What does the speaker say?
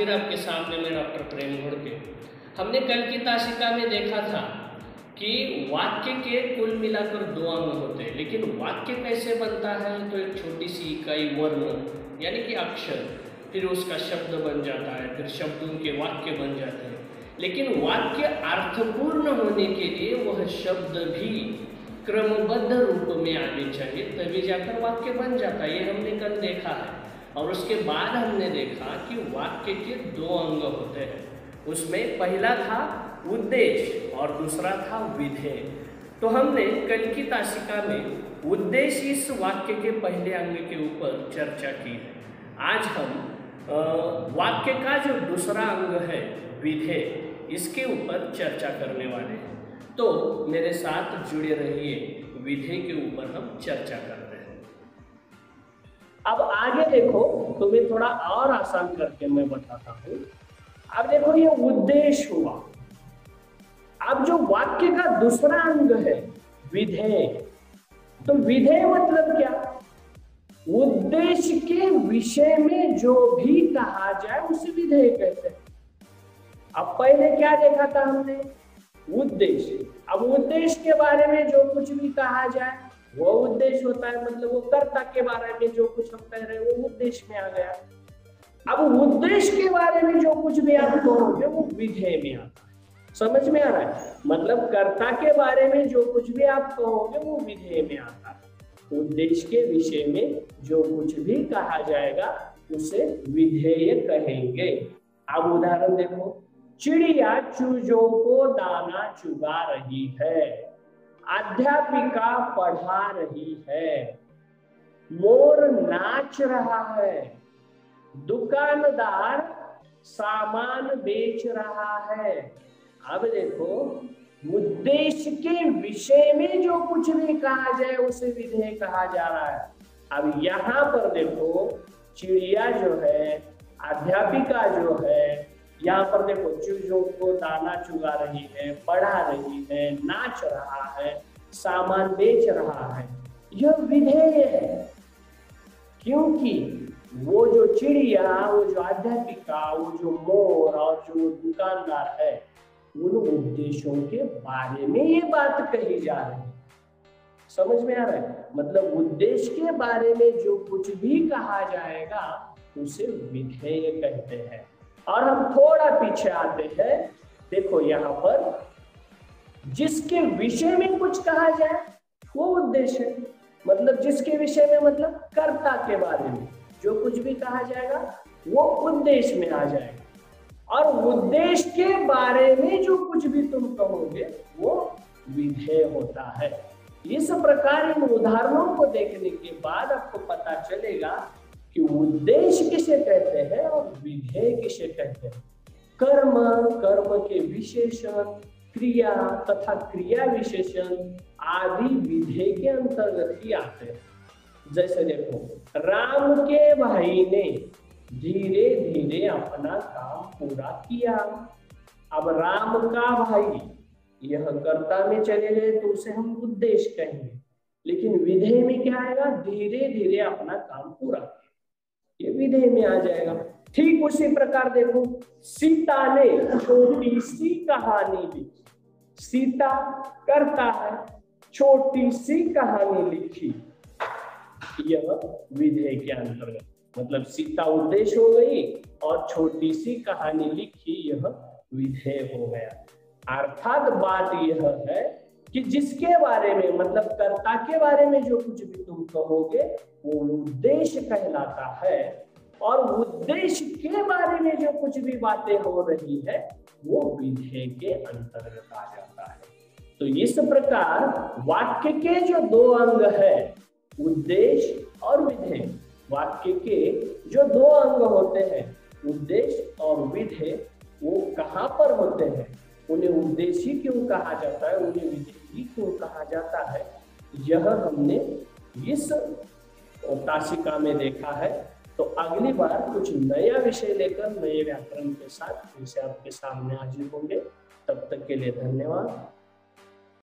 फिर आपके सामने मैं डॉक्टर प्रेम घोड़के। हमने कल की ताशिका में देखा था कि वाक्य के कुल मिलाकर 2 अंग होते हैं, लेकिन वाक्य कैसे बनता है तो एक छोटी सी इकाई वर्ण यानी कि अक्षर, फिर उसका शब्द बन जाता है, फिर शब्दों के वाक्य बन जाते हैं। लेकिन वाक्य अर्थपूर्ण होने के लिए वह शब्द भी क्रमबद्ध रूप में आने चाहिए, तभी जाकर वाक्य बन जाता है। ये हमने कल देखा है। और उसके बाद हमने देखा कि वाक्य के 2 अंग होते हैं। उसमें पहला था उद्देश्य और दूसरा था विधेय। तो हमने कल की ताशिका में उद्देश्य इस वाक्य के पहले अंग के ऊपर चर्चा की है। आज हम वाक्य का जो दूसरा अंग है विधेय, इसके ऊपर चर्चा करने वाले हैं। तो मेरे साथ जुड़े रहिए, विधेय के ऊपर हम चर्चा करते हैं। अब आगे देखो, तुम्हें थोड़ा और आसान करके मैं बताता हूं। अब देखो, ये उद्देश्य हुआ। अब जो वाक्य का दूसरा अंग है विधेय, तो विधेय मतलब क्या? उद्देश्य के विषय में जो भी कहा जाए उसे विधेय कहते हैं। अब पहले क्या देखा था हमने? उद्देश्य। अब उद्देश्य के बारे में जो कुछ भी कहा जाए वो उद्देश्य होता है, मतलब वो कर्ता के बारे में जो कुछ हम कह रहे हैं वो उद्देश्य में आ गया। अब उद्देश्य के बारे में जो कुछ भी आप कहोगे वो विधेय में आता है। समझ में आ रहा है? मतलब कर्ता के बारे में जो कुछ भी आप कहोगे वो विधेय में आता है। उद्देश्य के विषय में जो कुछ भी कहा जाएगा उसे विधेय कहेंगे। अब उदाहरण देखो, चिड़िया चूजों को दाना चुगा रही है, अध्यापिका पढ़ा रही है, मोर नाच रहा है, दुकानदार सामान बेच रहा है। अब देखो, उद्देश्य के विषय में जो कुछ भी कहा जाए उसे विधेय कहा जा रहा है। अब यहाँ पर देखो, चिड़िया जो है, अध्यापिका जो है, यहाँ पर देखो चूजों को दाना चुगा रही है, पढ़ा रही है, नाच रहा है, सामान बेच रहा है, यह विधेय है। क्योंकि वो जो चिड़िया, वो जो अध्यापिका, वो जो मोर और जो दुकानदार है, उन उद्देश्यों के बारे में ये बात कही जा रही है। समझ में आ रहा है? मतलब उद्देश्य के बारे में जो कुछ भी कहा जाएगा उसे विधेय कहते हैं। और हम थोड़ा पीछे आते हैं, देखो यहाँ पर जिसके विषय में कुछ कहा जाए वो उद्देश्य है। मतलब जिसके विषय में, मतलब कर्ता के बारे में जो कुछ भी कहा जाएगा वो उद्देश्य में आ जाएगा। और उद्देश्य के बारे में जो कुछ भी तुम कहोगे वो विधेय होता है। इस प्रकार इन उदाहरणों को देखने के बाद आपको पता चलेगा कि उद्देश्य किसे कहते हैं और विधेय किसे कहते हैं। कर्म, कर्म के विशेषण, क्रिया तथा क्रिया विशेषण आदि विधेय के अंतर्गत ही आते हैं। जैसे देखो, राम के भाई ने धीरे धीरे अपना काम पूरा किया। अब राम का भाई यह कर्ता में चले गए तो उसे हम उद्देश्य कहेंगे, लेकिन विधेय में क्या आएगा? धीरे धीरे अपना काम पूरा किया, ये विधेय में आ जाएगा। ठीक उसी प्रकार देखो, सीता ने छोटी सी कहानी लिखी। सीता कर्ता है, छोटी सी कहानी लिखी, यह विधेय के अंतर्गत। मतलब सीता उद्देश्य हो गई और छोटी सी कहानी लिखी, यह विधेय हो गया। अर्थात बात यह है कि जिसके बारे में, मतलब कर्ता के बारे में जो कुछ भी तुम कहोगे वो उद्देश्य कहलाता है, और उद्देश्य के बारे में जो कुछ भी बातें हो रही है वो विधेय के अंतर्गत आ जाता है। तो इस प्रकार वाक्य के जो 2 अंग है, उद्देश्य और विधेय, वाक्य के जो 2 अंग होते हैं उद्देश्य और विधेय, वो कहाँ पर होते हैं, उन्हें उद्देश्य क्यों कहा जाता है, उन्हें विधेय क्यों कहा जाता है, यह हमने इस ताशिका में देखा है। तो अगली बार कुछ नया विषय लेकर नए व्याकरण के साथ फिर से आपके सामने हाजिर होंगे। तब तक के लिए धन्यवाद।